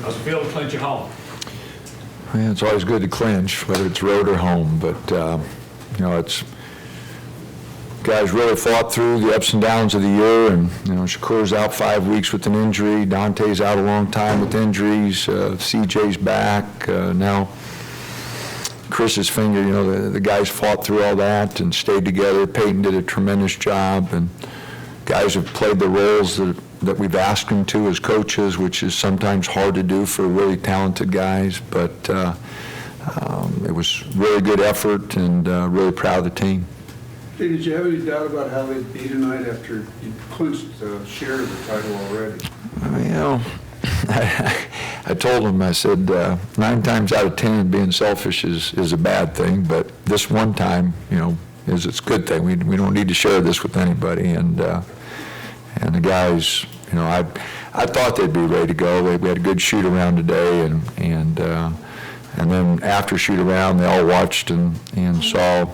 How's it feel to clinch at home? Yeah, it's always good to clinch, whether it's road or home, but, it's, guys really fought through the ups and downs of the year, and, Shakur's out 5 weeks with an injury, Dante's out a long time with injuries, CJ's back, now Chris's finger, the guys fought through all that and stayed together. Peyton did a tremendous job, and guys have played the roles that we've asked them to as coaches, which is sometimes hard to do for really talented guys, but it was really good effort, and really proud of the team. Hey, did you have any doubt about how they'd be tonight after you clinched a share of the title already? I told him, I said, 9 times out of 10 being selfish is a bad thing, but this one time, it's a good thing. We don't need to share this with anybody, and the guys, I thought they'd be ready to go. We had a good shoot around today, and then after shoot around, they all watched and saw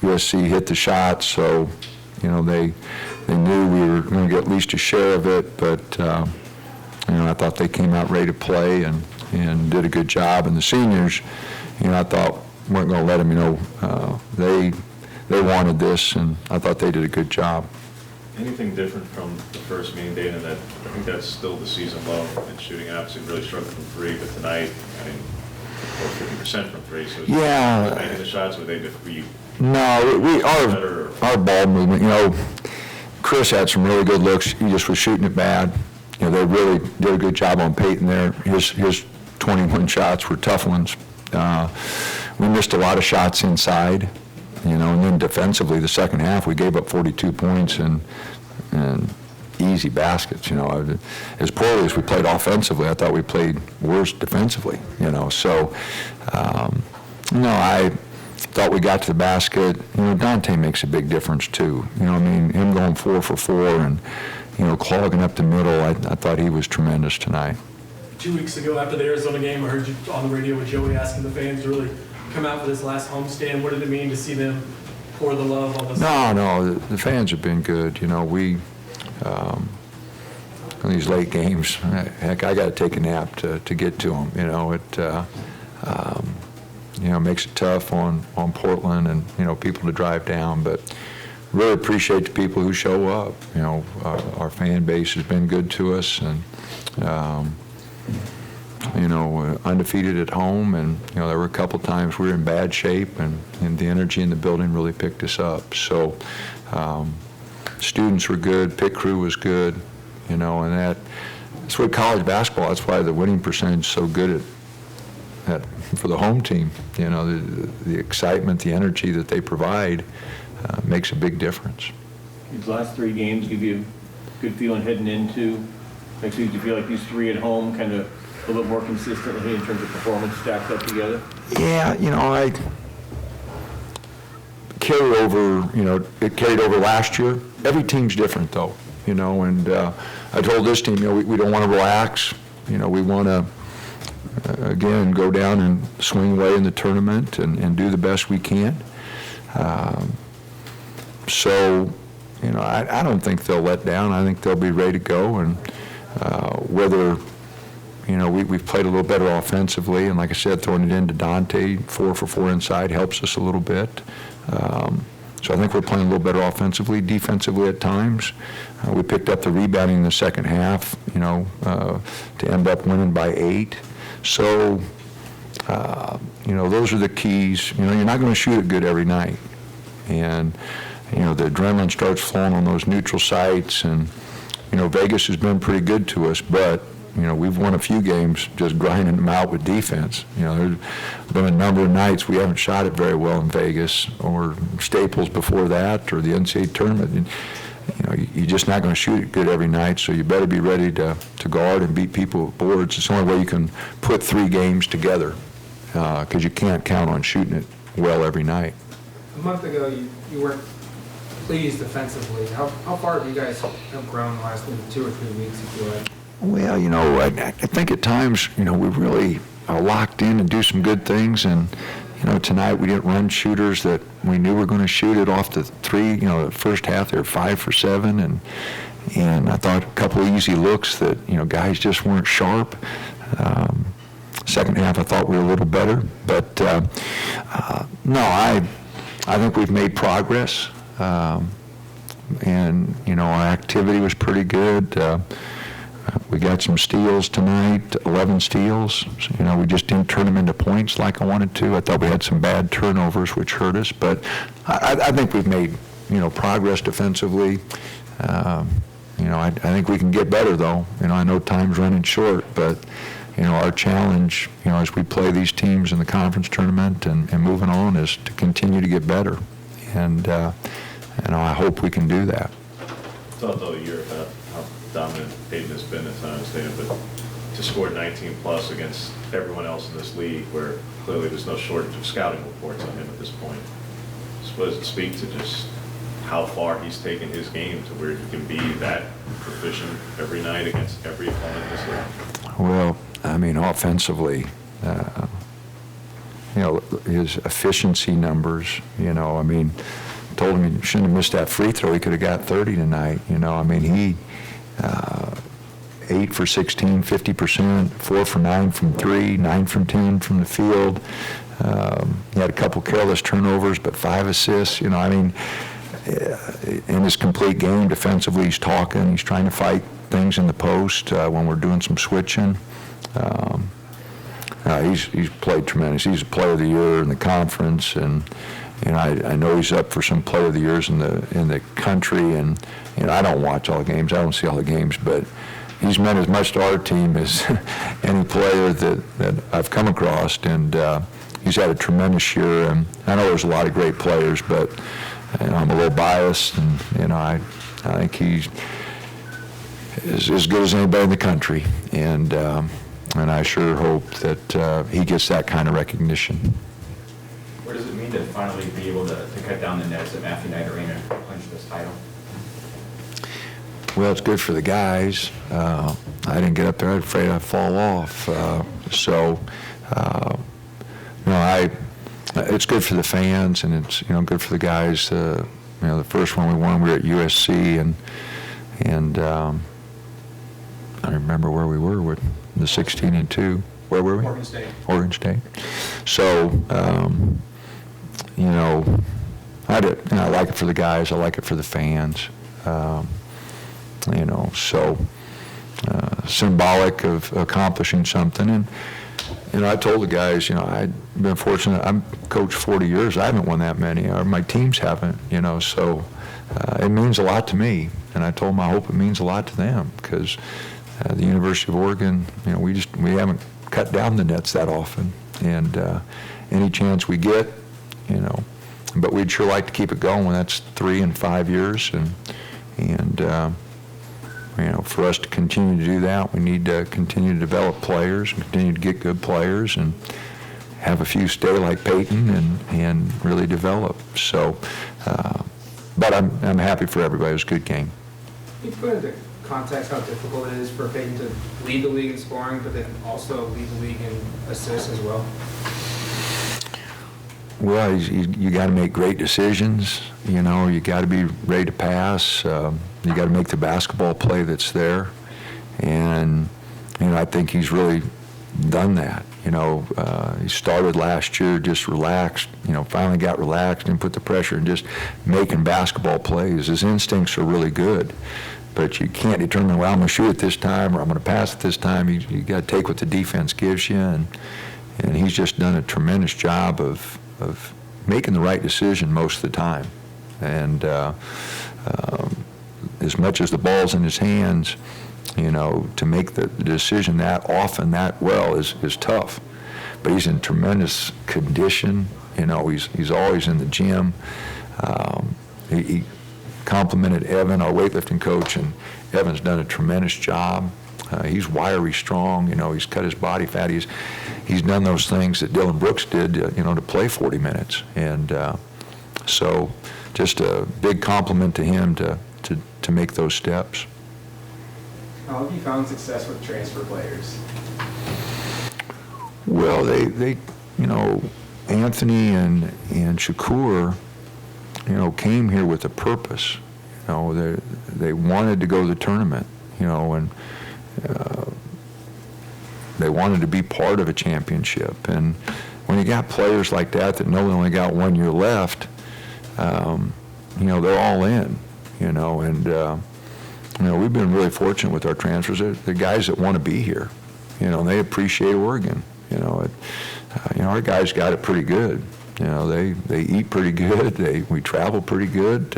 USC hit the shot, so they knew we were going to get at least a share of it, but I thought they came out ready to play and did a good job. And the seniors, I thought weren't going to let them. They wanted this, and I thought they did a good job. Anything different from the first meeting, Dana? That I think that's still the season low in shooting. Obviously, really struggled from 3, but tonight, or 50% from 3. So yeah, making the shots, were they different for you? No, our ball movement. Chris had some really good looks. He just was shooting it bad. They really did a good job on Peyton there. His 21 shots were tough ones. We missed a lot of shots inside, and then defensively, the second half, we gave up 42 points and easy baskets. As poorly as we played offensively, I thought we played worse defensively. So I thought we got to the basket. Dante makes a big difference too. Him going 4 for 4 and clogging up the middle. I thought he was tremendous tonight. 2 weeks ago after the Arizona game, I heard you on the radio with Joey asking the fans to really come out for this last homestand. What did it mean to see them pour the love on this? No, the fans have been good. We in these late games, heck, I got to take a nap to get to them. It makes it tough on Portland and people to drive down, but really appreciate the people who show up. Our fan base has been good to us, and undefeated at home, and there were a couple times we were in bad shape, and the energy in the building really picked us up. So students were good, pit crew was good, and that's what college basketball. That's why the winning percentage is so good at for the home team. The excitement, the energy that they provide makes a big difference. These last 3 games give you a good feeling heading into next week. Do you feel like these 3 at home kind of a little bit more consistently in terms of performance stacked up together? Yeah, I carry over, it carried over last year. Every team's different though, and I told this team, we don't want to relax. We want to, again, go down and swing away in the tournament and do the best we can. So, I don't think they'll let down. I think they'll be ready to go, and whether, we've played a little better offensively, and like I said, throwing it into Dante, 4 for 4 inside helps us a little bit. So I think we're playing a little better offensively, defensively at times. We picked up the rebounding in the second half, to end up winning by 8. So, those are the keys. You're not going to shoot it good every night. And, the adrenaline starts flowing on those neutral sites. And, Vegas has been pretty good to us, but, we've won a few games just grinding them out with defense. There's been a number of nights we haven't shot it very well in Vegas, or Staples before that, or the NCAA tournament. And, you're just not going to shoot it good every night, so you better be ready to guard and beat people with boards. It's the only way you can put 3 games together, because you can't count on shooting it well every night. A month ago, you weren't pleased defensively. How far have you guys have grown in the last maybe 2 or 3 weeks, if you like? Well, I think at times, we really are locked in and do some good things, and tonight we didn't run shooters that we knew were going to shoot it off the 3. The first half they were 5 for 7, and And I thought a couple of easy looks that, guys just weren't sharp. Second half, I thought we were a little better. But, no, I think we've made progress. And, our activity was pretty good. We got some steals tonight, 11 steals. So, we just didn't turn them into points like I wanted to. I thought we had some bad turnovers, which hurt us. But I think we've made, progress defensively. I think we can get better, though. I know time's running short, but, our challenge, as we play these teams in the conference tournament and moving on is to continue to get better. And, I hope we can do that. Thought the whole year about how dominant Peyton has been, as I understand it, but to score 19 plus against everyone else in this league, where clearly there's no shortage of scouting reports on him at this point. So does it speak to just how far he's taken his game to where he can be that proficient every night against every opponent in this league? Well, offensively, his efficiency numbers, told him he shouldn't have missed that free throw. He could have got 30 tonight. He 8 for 16, 50%, 4 for 9 from 3, 9 from 10 from the field. He had a couple careless turnovers, but 5 assists. In his complete game, defensively, he's talking. He's trying to fight things in the post when we're doing some switching. He's played tremendous. He's a player of the year in the conference, and I know he's up for some player of the years in the country. And I don't watch all the games. I don't see all the games, but he's meant as much to our team as any player that I've come across. And he's had a tremendous year. And I know there's a lot of great players, but I'm a little biased, and I think he's as good as anybody in the country. And I sure hope that he gets that kind of recognition. What does it mean to finally be able to cut down the nets at Matthew Knight Arena and clinch this title? Well, it's good for the guys. I didn't get up there. I was afraid I'd fall off. It's good for the fans, and it's good for the guys. The first one we won, we were at USC, and I remember where we were with the 16-2. Where were we? Oregon State. Oregon State. So, I like it for the guys. I like it for the fans. Symbolic of accomplishing something. And I told the guys, I've been fortunate. I'm coached 40 years. I haven't won that many, or my teams haven't, so it means a lot to me. And I told them I hope it means a lot to them, because the University of Oregon, we haven't cut down the nets that often. And any chance we get, but we'd sure like to keep it going. That's 3 and 5 years. And for us to continue to do that, we need to continue to develop players, and continue to get good players, and have a few stay like Peyton and really develop. So, but I'm happy for everybody. It was a good game. Can you put into context how difficult it is for Peyton to lead the league in scoring, but then also lead the league in assists as well? Well, you got to make great decisions. You got to be ready to pass. You got to make the basketball play that's there. And, I think he's really done that. He started last year just relaxed, finally got relaxed and put the pressure and just making basketball plays. His instincts are really good. But you can't determine, well, I'm going to shoot it this time or I'm going to pass it this time. You got to take what the defense gives you. And he's just done a tremendous job of making the right decision most of the time. And as much as the ball's in his hands, to make the decision that often, that well, is tough. But he's in tremendous condition. He's always in the gym. He complimented Evan, our weightlifting coach, and Evan's done a tremendous job. He's wiry, strong. He's cut his body fat. He's done those things that Dylan Brooks did, to play 40 minutes. And so just a big compliment to him to make those steps. How have you found success with transfer players? Well, they Anthony and Shakur, came here with a purpose. they wanted to go to the tournament, you know, and they wanted to be part of a championship. And when you got players like that that know they only got 1 year left, you know, they're all in, you know, and, you know, we've been really fortunate with our transfers. They're guys that want to be here, you know, and they appreciate Oregon, you know. Our guys got it pretty good. You know, they eat pretty good. We travel pretty good.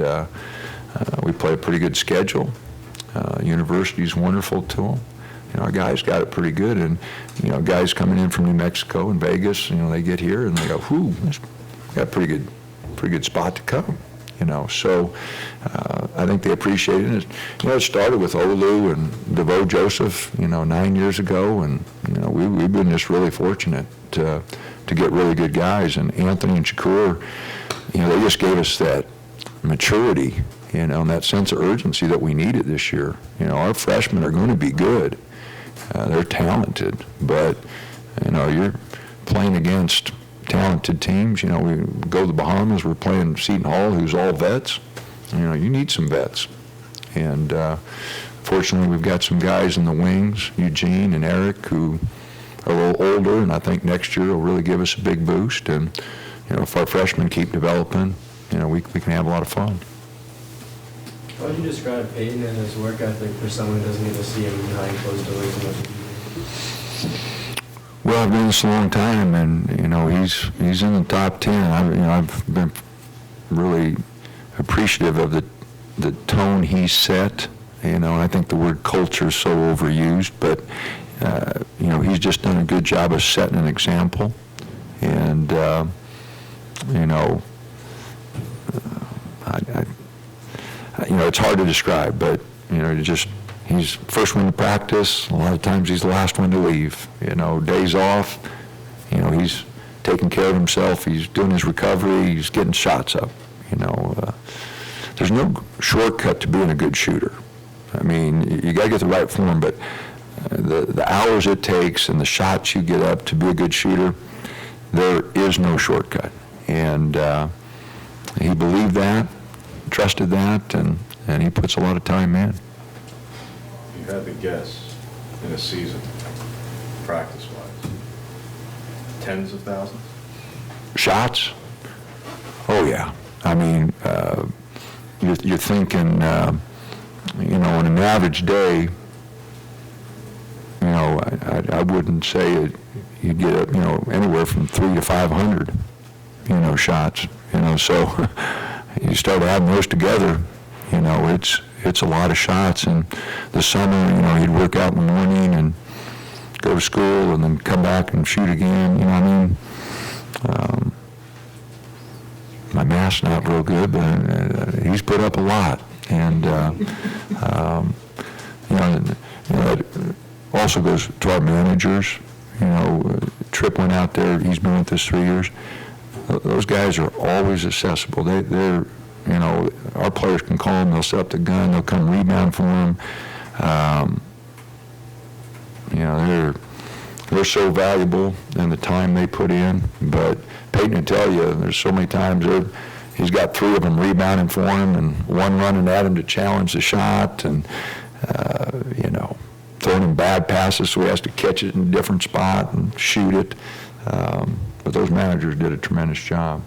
We play a pretty good schedule. University's wonderful to them. You know, our guys got it pretty good. And, you know, guys coming in from New Mexico and Vegas, you know, they get here and they go, whew, that's got a pretty good spot to come. You know, so I think they appreciate it. You know, it started with Olu and DeVoe Joseph, you know, 9 years ago, and you know, we've been just really fortunate to get really good guys. And Anthony and Shakur, you know, they just gave us that maturity, you know, and that sense of urgency that we needed this year. You know, our freshmen are going to be good. They're talented, but you know, you're playing against talented teams. You know, we go to the Bahamas, we're playing Seton Hall, who's all vets. You know, you need some vets. And fortunately, we've got some guys in the wings, Eugene and Eric, who are a little older, and I think next year will really give us a big boost. And, you know, if our freshmen keep developing, you know, we can have a lot of fun. How would you describe Peyton and his work ethic for someone who doesn't get to see him behind closed doors as much as you do? Well, I've been this a long time, and you know, he's in the top 10. I've been really appreciative of the tone he set. You know, and I think the word culture is so overused, but you know, he's just done a good job of setting an example. And you know, you know, it's hard to describe, but you know, he's first one to practice. A lot of times he's the last one to leave. You know, days off, you know, he's taking care of himself. He's doing his recovery. He's getting shots up. You know, there's no shortcut to being a good shooter. I mean, you got to get the right form, but the hours it takes and the shots you get up to be a good shooter, there is no shortcut. And he believed that, trusted that, and he puts a lot of time in. You had to guess in a season, practice-wise, tens of thousands? Shots? Oh, yeah. I mean, you're thinking, you know, on an average day, you know, I wouldn't say you get, you know, anywhere from 300 to 500, you know, shots. You know, so you start adding those together, you know, it's a lot of shots. And the summer, you know, he'd work out in the morning and go to school and then come back and shoot again. You know what I mean? My math's not real good, but he's put up a lot. And you know, that also goes to our managers. You know, Tripp went out there. He's been with us 3 years. Those guys are always accessible. They're, you know, our players can call them. They'll set up the gun. They'll come rebound for them. You know, they're so valuable in the time they put in. But Peyton will tell you, there's so many times he's got 3 of them rebounding for him and 1 running at him to challenge the shot, and you know, throwing him bad passes so he has to catch it in a different spot and shoot it. But those managers did a tremendous job.